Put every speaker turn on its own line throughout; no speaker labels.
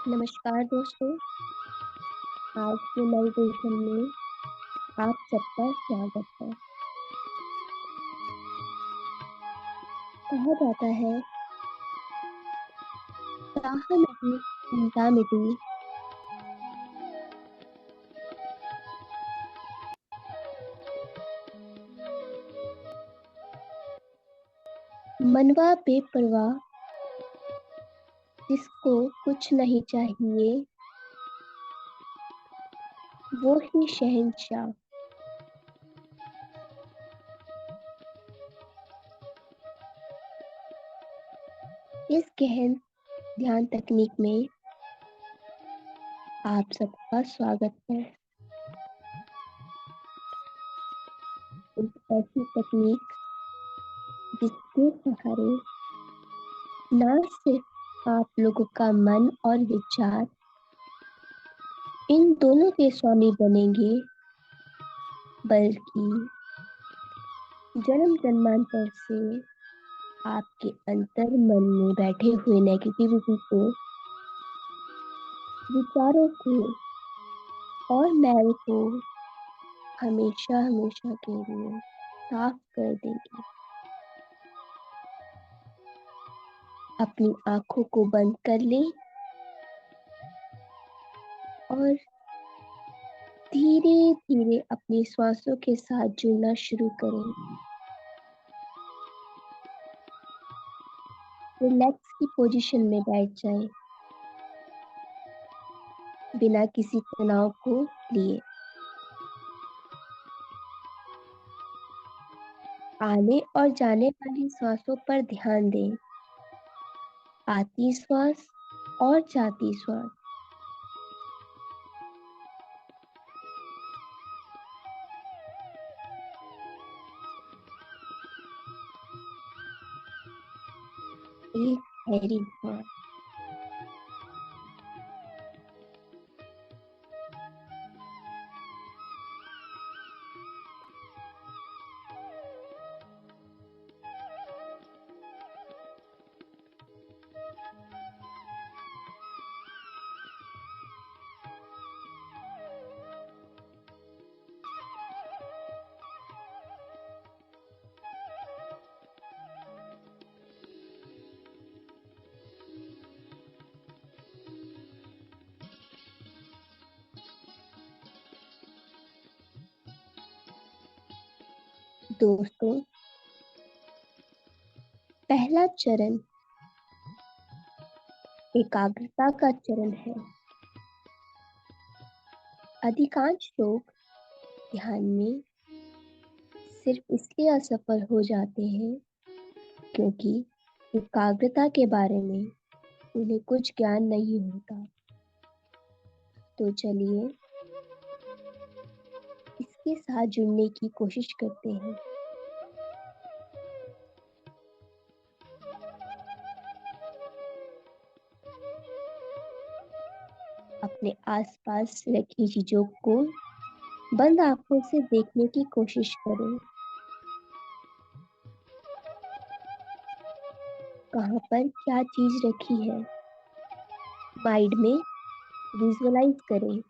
नमस्कार दोस्तों, आज के मेडिटेशन में आप सबका स्वागत है। कहा जाता है, चाह नहीं चिंता मिटी, मनवा बेपरवाह, जिसको कुछ नहीं चाहिए, वो ही शहंशाह। इस गहन ध्यान तकनीक में आप सबका स्वागत है। एक ऐसी तकनीक जिसके सहारे ना सिर्फ आप लोगों का मन और विचार इन दोनों के स्वामी बनेंगे, बल्कि जन्म जन्मांतर से आपके अंतर मन में बैठे हुए नेगेटिविटी को, विचारों को और मैल को हमेशा हमेशा के लिए साफ कर देगी। अपनी आंखों को बंद कर लें और धीरे धीरे अपनी श्वासों के साथ जुड़ना शुरू करें। रिलैक्स की पोजीशन में बैठ जाएं, बिना किसी तनाव को लिए। आने और जाने वाली श्वासों पर ध्यान दें। आती श्वास और जाती श्वास। एक गहरी सांस। दोस्तों, पहला चरण एकाग्रता का चरण है। अधिकांश लोग ध्यान में सिर्फ इसलिए असफल हो जाते हैं क्योंकि एकाग्रता के बारे में उन्हें कुछ ज्ञान नहीं होता। तो चलिए इसके साथ जुड़ने की कोशिश करते हैं। अपने आसपास रखी चीजों को बंद आंखों से देखने की कोशिश करें। कहाँ पर क्या चीज रखी है, माइंड में विजुअलाइज करें।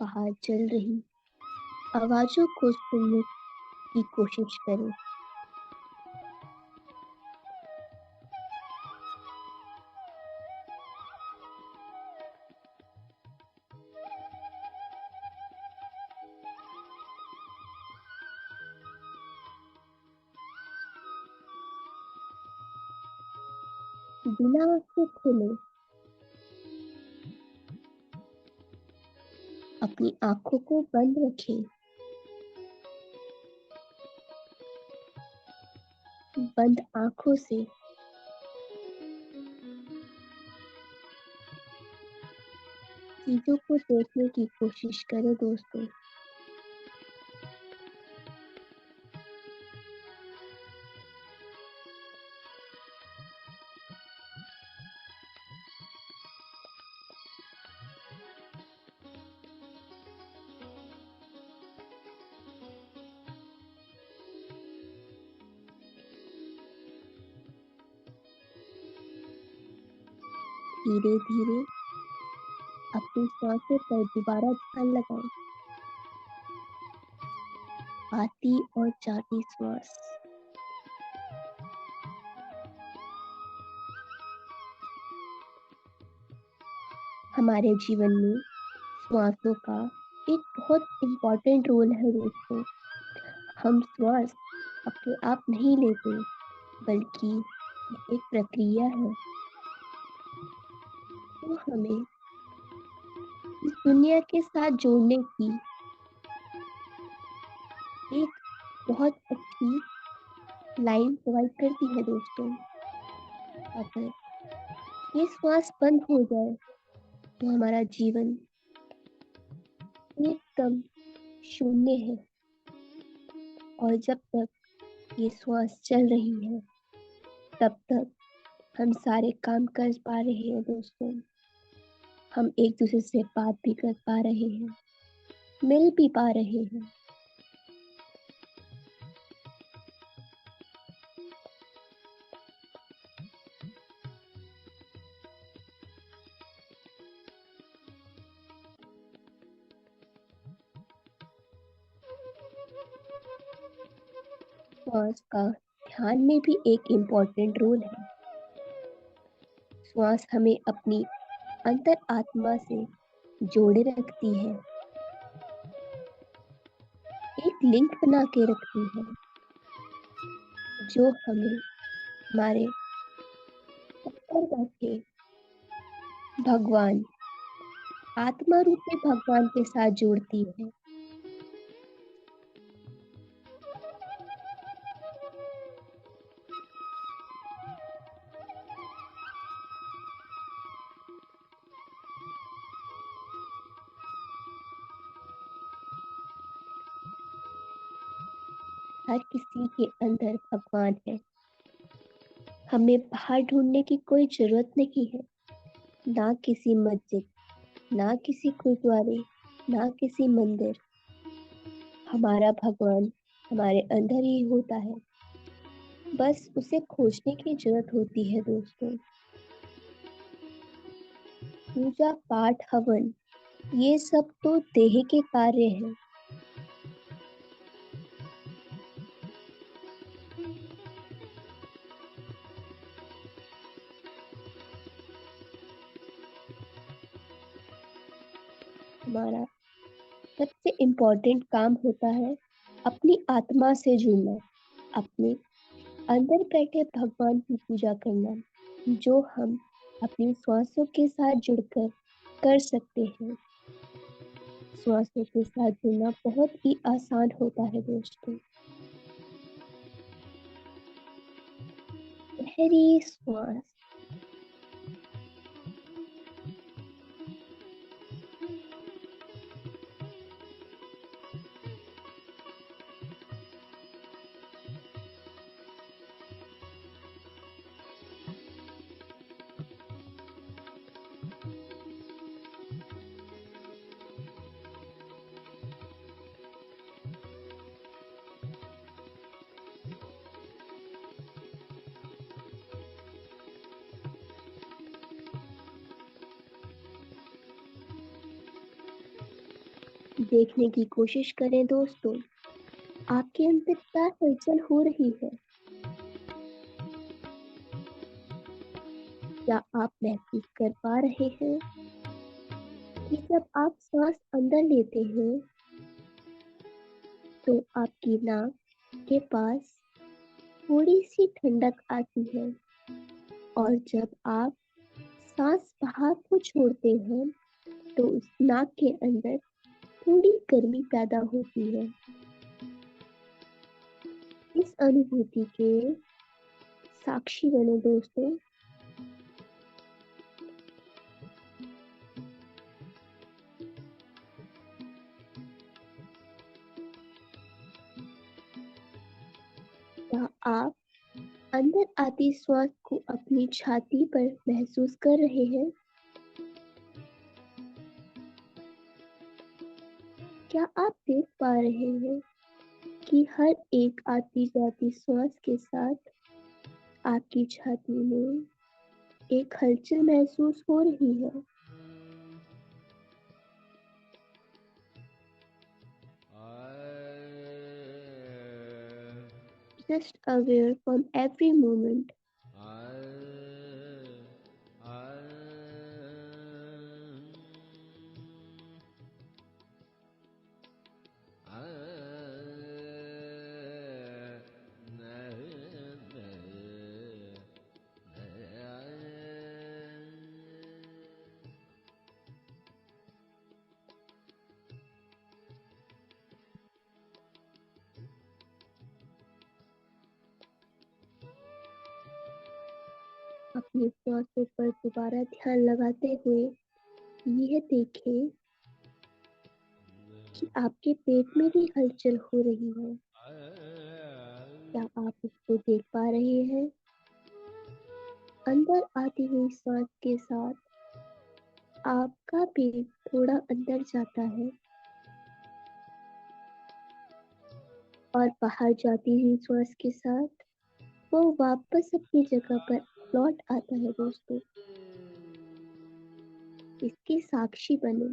बाहर चल रही आवाजों को सुनने की कोशिश करें। बिना आंखें खोले अपनी आंखों को बंद रखें। बंद आंखों से चीजों को देखने की कोशिश करें दोस्तों। धीरे धीरे अपनी सांसों पर दोबारा ध्यान लगाएं। आती और जाती श्वास। हमारे जीवन में श्वासों का एक बहुत इम्पोर्टेंट रोल है दोस्तों। हम श्वास अपने आप नहीं लेते, बल्कि ये एक प्रक्रिया है जो हमें इस दुनिया के साथ जोड़ने की एक बहुत अच्छी लाइन प्रोवाइड करती है दोस्तों। अगर ये श्वास बंद हो जाए तो हमारा जीवन एकदम शून्य है, और जब तक ये श्वास चल रही है तब तक हम सारे काम कर पा रहे हैं दोस्तों। हम एक दूसरे से बात भी कर पा रहे हैं, मिल भी पा रहे हैं। श्वास का ध्यान में भी एक इम्पोर्टेंट रोल है। श्वास हमें अपनी अंतर आत्मा से जोड़े रखती है, एक लिंक बना के रखती है जो हमें हमारे अंदर बैठे भगवान, आत्मा रूपी भगवान के साथ जोड़ती है। हर किसी के अंदर भगवान है। हमें बाहर ढूंढने की कोई जरूरत नहीं है, ना किसी मस्जिद, ना किसी गुरुद्वारे, ना किसी मंदिर। हमारा भगवान हमारे अंदर ही होता है, बस उसे खोजने की जरूरत होती है दोस्तों। पूजा पाठ हवन ये सब तो देह के कार्य हैं। हमारा सबसे इम्पोर्टेंट काम होता है अपनी आत्मा से जुड़ना, अपने अंदर बैठे भगवान की पूजा करना, जो हम अपनी श्वासों के साथ जुड़कर कर सकते हैं। श्वासों के साथ जुड़ना बहुत ही आसान होता है दोस्तों। गहरी श्वास। देखने की कोशिश करें दोस्तों, आपके अंदर क्या हलचल हो रही है। क्या आप महसूस कर पा रहे हैं कि जब आप सांस अंदर लेते हैं तो आपकी नाक के पास थोड़ी सी ठंडक आती है, और जब आप सांस बाहर को छोड़ते हैं तो उस नाक के अंदर थोड़ी गर्मी पैदा होती है। इस अनुभूति के साक्षी बनो दोस्तों। क्या आप अंदर आती श्वास को अपनी छाती पर महसूस कर रहे हैं? क्या आप देख पा रहे हैं कि हर एक आती जाती श्वास के साथ आपकी छाती में एक हलचल महसूस हो रही है। Just aware from every moment. अपनी सांसों पर दोबारा ध्यान लगाते हुए यह देखें कि आपके पेट में भी हलचल हो रही है। क्या आप इसको देख पा रहे हैं? अंदर आती हुई सांस के साथ आपका पेट थोड़ा अंदर जाता है और बाहर जाती हुई सांस के साथ वो वापस अपनी जगह पर लौट आता है दोस्तों। इसके साक्षी बने।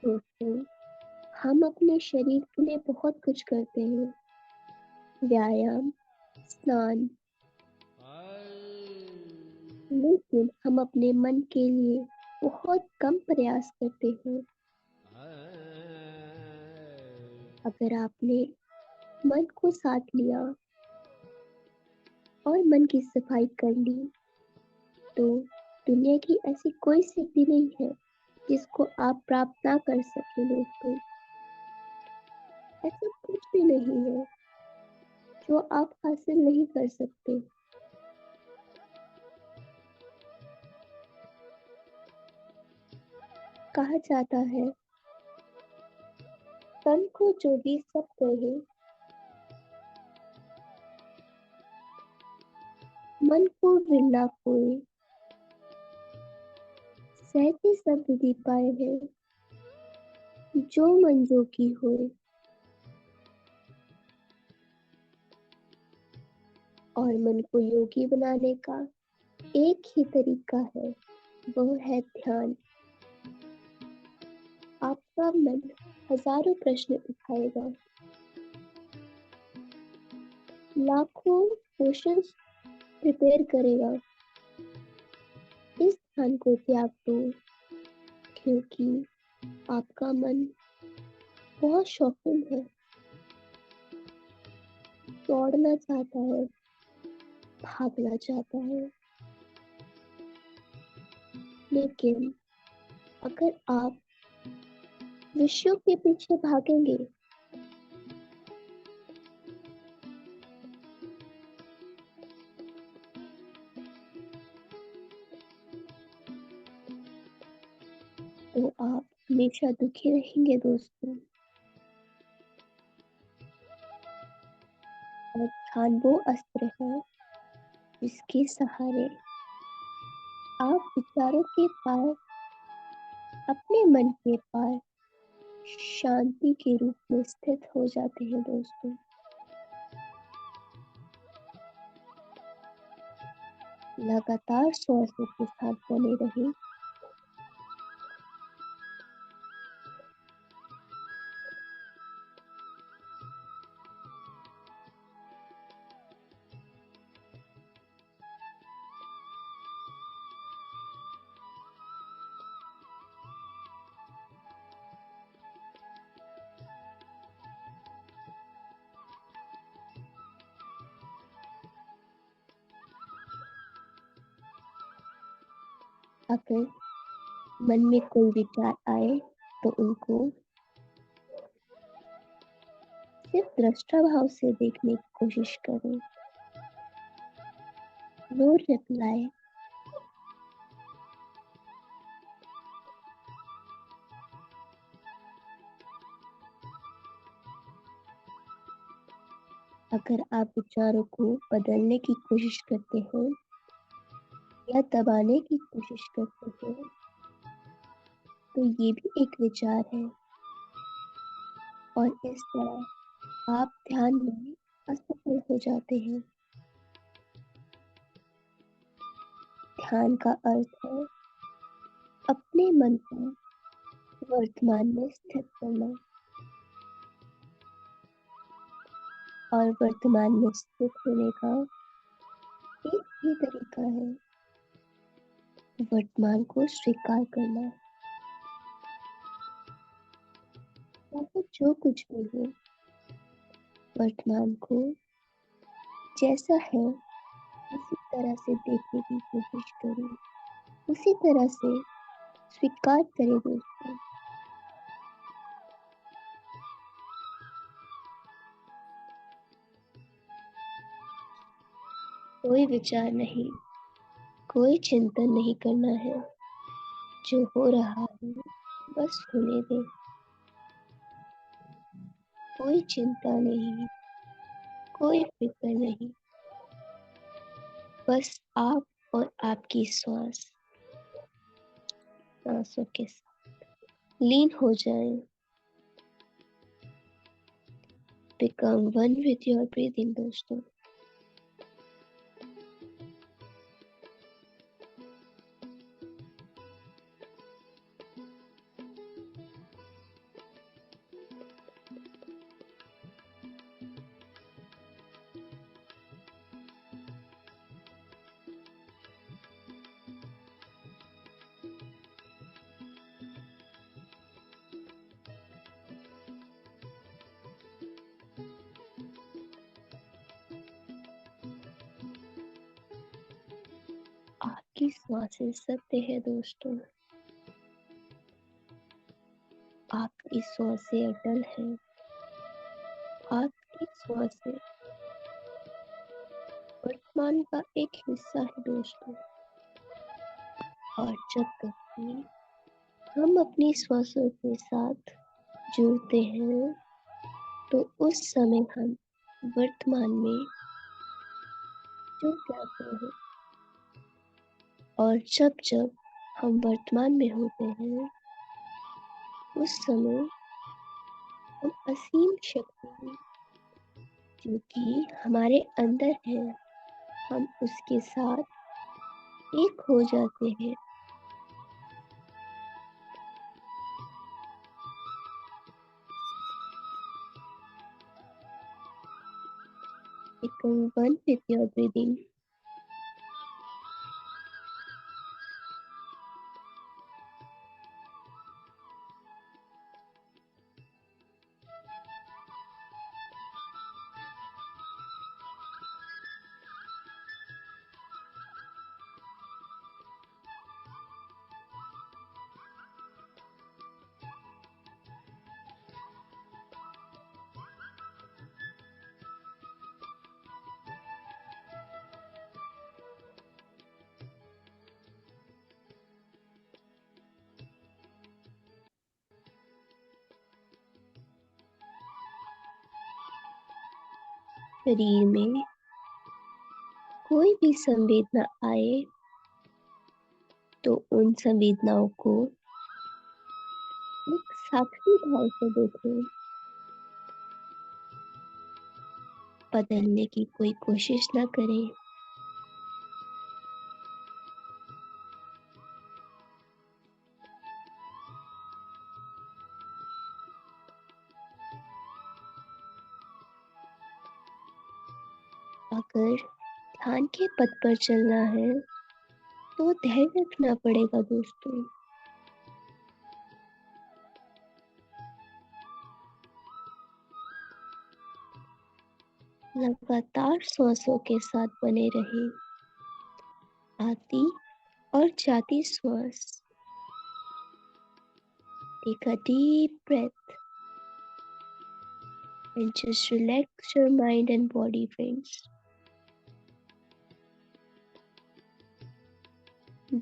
दोस्तों, हम अपने शरीर के लिए बहुत कुछ करते हैं। व्यायाम, स्नान, लेकिन हम अपने मन के लिए बहुत कम प्रयास करते हैं। अगर आपने मन को साथ लिया और मन की सफाई कर ली, तो दुनिया की ऐसी कोई सिद्धि नहीं है जिसको आप प्राप्त ना कर सके दोस्तों। ऐसा कुछ भी नहीं है जो आप हासिल नहीं कर सकते। कहा जाता है, तन को जो भी सब कहे, मन को विरला कोय, सहते सब विधि पाए हैं, जो मन जो की होए। और मन को योगी बनाने का एक ही तरीका है, वह है ध्यान। आपका मन हजारों प्रश्न उठाएगा, लाखों क्वेश्चंस प्रिपेयर करेगा। इस ध्यान को त्याग दो, क्योंकि आपका मन बहुत शौकीन है, दौड़ना चाहता है, भागना चाहता है। लेकिन अगर आप विषयों के पीछे भागेंगे, तो आप हमेशा दुखी रहेंगे दोस्तों। और ध्यान वो अस्त्र है जिसके सहारे आप विचारों के पार, अपने मन के पार शांति के रूप में स्थित हो जाते हैं दोस्तों। लगातार श्वासों के साथ बने रहें। अगर मन में कोई विचार आए तो उनको सिर्फ दृष्टा भाव से देखने की कोशिश करें। No reply. अगर आप विचारों को बदलने की कोशिश करते हैं या दबाने की कोशिश करते हैं, तो ये भी एक विचार है। और इस तरह आप ध्यान में असफल हो जाते हैं। ध्यान का अर्थ है अपने मन को वर्तमान में स्थित करना। और वर्तमान में स्थित होने का एक ही तरीका है वर्तमान को स्वीकार करना। चाहे जो कुछ भी हो, वर्तमान को जैसा है उसी तरह से देखने की कोशिश करें, उसी तरह से स्वीकार करें दोस्तों। कोई विचार नहीं, कोई चिंतन नहीं करना है। जो हो रहा है बस होने दे। कोई चिंता नहीं, कोई फिक्र नहीं, बस आप और आपकी सांसों के साथ लीन हो जाएं। Become one with your breathing दोस्तों। आपकी सांसें सत्य है दोस्तों। आपकी सांसें अटल है। आपकी सांसें वर्तमान का एक हिस्सा है दोस्तों। और जब कभी हम अपनी सांसों के साथ जुड़ते हैं तो उस समय हम वर्तमान में जुड़ जाते हैं। और जब जब हम वर्तमान में होते हैं उस समय हम असीम शक्ति जो कि हमारे अंदर है, हम उसके साथ एक हो जाते हैं। Become one with your breathing। शरीर में कोई भी संवेदना आए तो उन संवेदनाओं को एक साक्षी भाव से देखें। बदलने की कोई कोशिश न करें। अगर ध्यान के पथ पर चलना है तो धैर्य रखना पड़ेगा दोस्तों। लगातार सांसों के साथ बने रहें। आती और जाती सांस। Take a deep breath and just relax your mind and body, friends.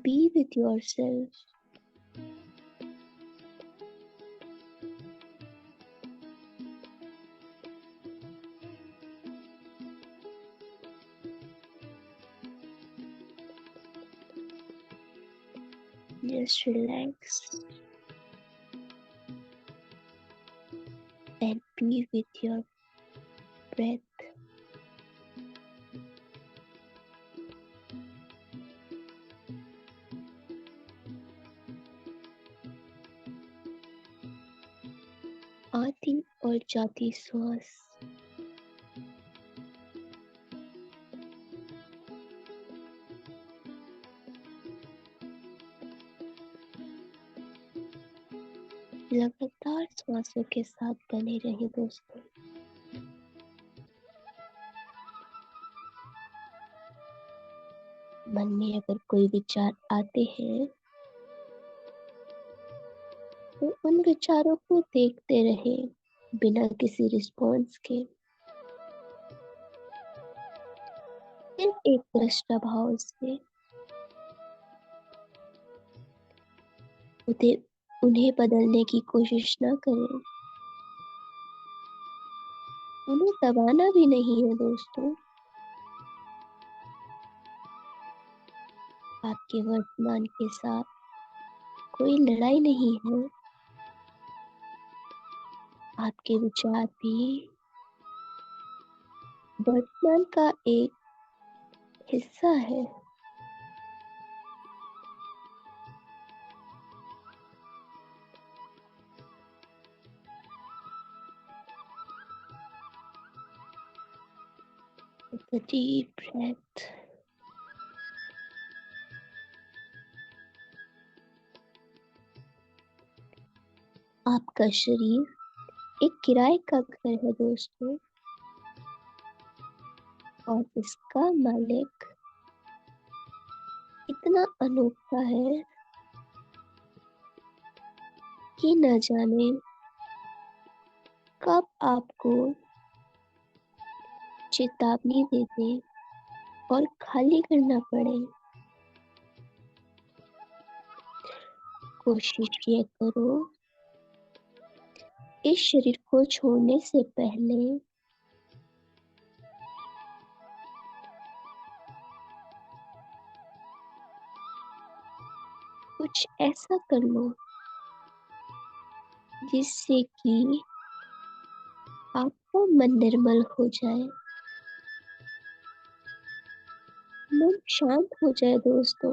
Be with yourself. Just relax. be with your breath. आती और जाती श्वास, लगातार श्वासों के साथ बने रहें दोस्तों। मन में अगर कोई विचार आते हैं तो उन विचारों को देखते रहें बिना किसी रिस्पॉन्स के। सिर्फ एक दृष्टा भाव से उन्हें बदलने की कोशिश ना करें। उन्हें दबाना भी नहीं है दोस्तों। आपके वर्तमान के साथ कोई लड़ाई नहीं है। आपके विचार भी वर्तमान का एक हिस्सा है। Take a deep breath. आपका शरीर एक किराए का घर है दोस्तों, और इसका मालिक इतना अनोखा है कि न जाने कब आपको चेतावनी दे दे और खाली करना पड़े। कोशिश ये करो इस शरीर को छोड़ने से पहले कुछ ऐसा कर लो जिससे कि आपका मन निर्मल हो जाए, मन शांत हो जाए दोस्तों,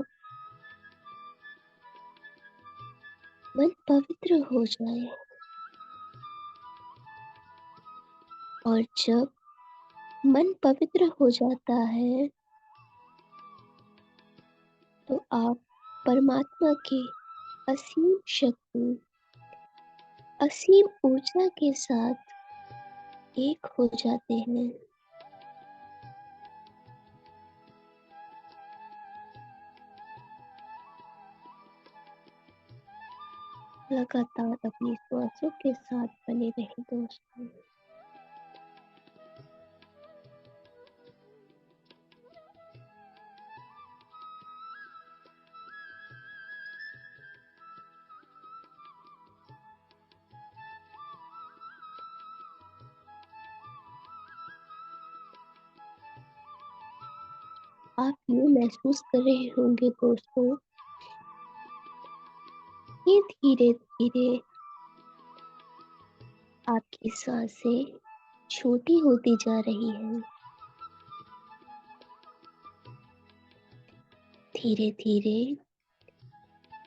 मन पवित्र हो जाए। और जब मन पवित्र हो जाता है तो आप परमात्मा की असीम शक्ति, असीम ऊर्जा के साथ एक हो जाते हैं। लगातार अपनी श्वासों के साथ बने रहें दोस्तों। आप ये महसूस कर रहे होंगे दोस्तों कि धीरे धीरे आपकी सांसें छोटी होती जा रही हैं। धीरे धीरे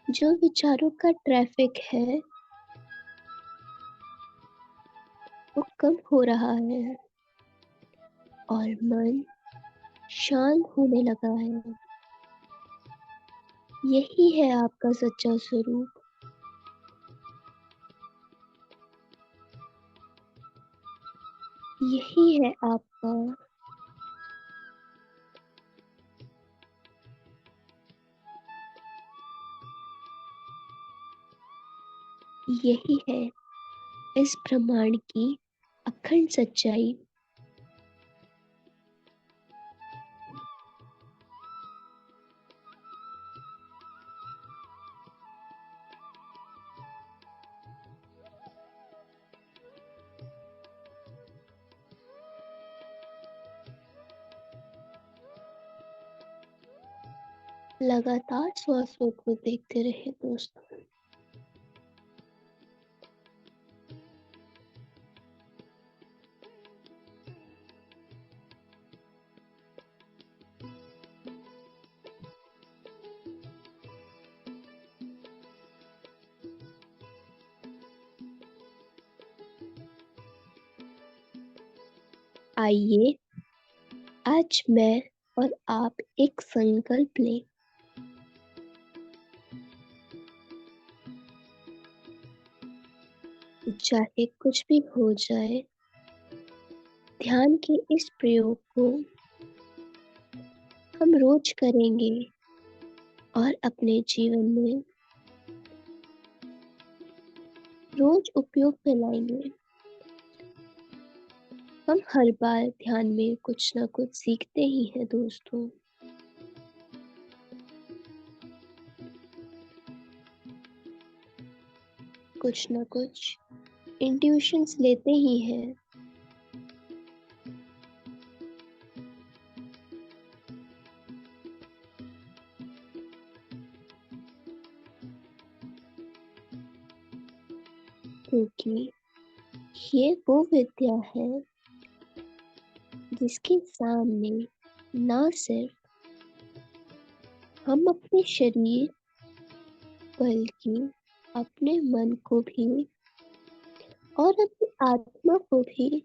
जो विचारों का ट्रैफिक है वो कम हो रहा है और मन शांत होने लगा है। यही है आपका सच्चा स्वरूप। यही है आपका यही है इस ब्रह्मांड की अखंड सच्चाई। लगातार श्वासों को देखते रहे दोस्तों। आइए आज मैं और आप एक संकल्प लें। चाहे कुछ भी हो जाए, ध्यान के इस प्रयोग को हम रोज करेंगे और अपने जीवन में रोज उपयोग में लाएंगे। हम हर बार ध्यान में कुछ ना कुछ सीखते ही हैं दोस्तों। कुछ ना कुछ इंट्यूशंस लेते ही हैं। क्योंकि ये वो विद्या है जिसके सामने ना सिर्फ हम अपने शरीर बल्कि अपने मन को भी और अपनी आत्मा को भी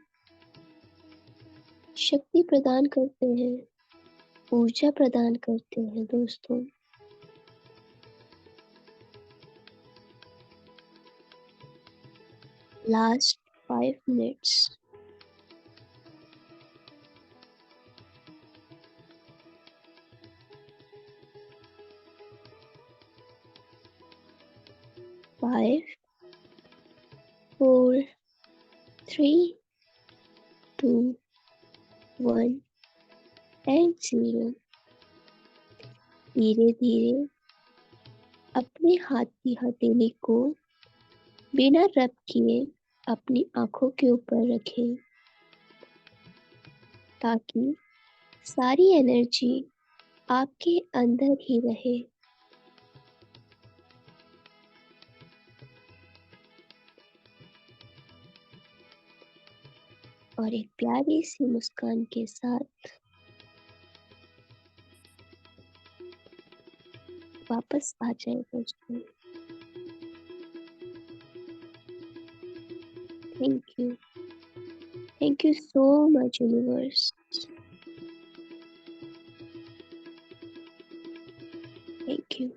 शक्ति प्रदान करते हैं, ऊर्जा प्रदान करते हैं दोस्तों। Last 5 minutes. 5, 4, 3, 2, 1 एंड 0। धीरे धीरे अपने हाथ की हथेली को बिना रब किए अपनी आंखों के ऊपर रखें ताकि सारी एनर्जी आपके अंदर ही रहे। और एक प्यारी सी मुस्कान के साथ वापस आ जाए दोस्तों। Thank you. Thank you so much universe. Thank you.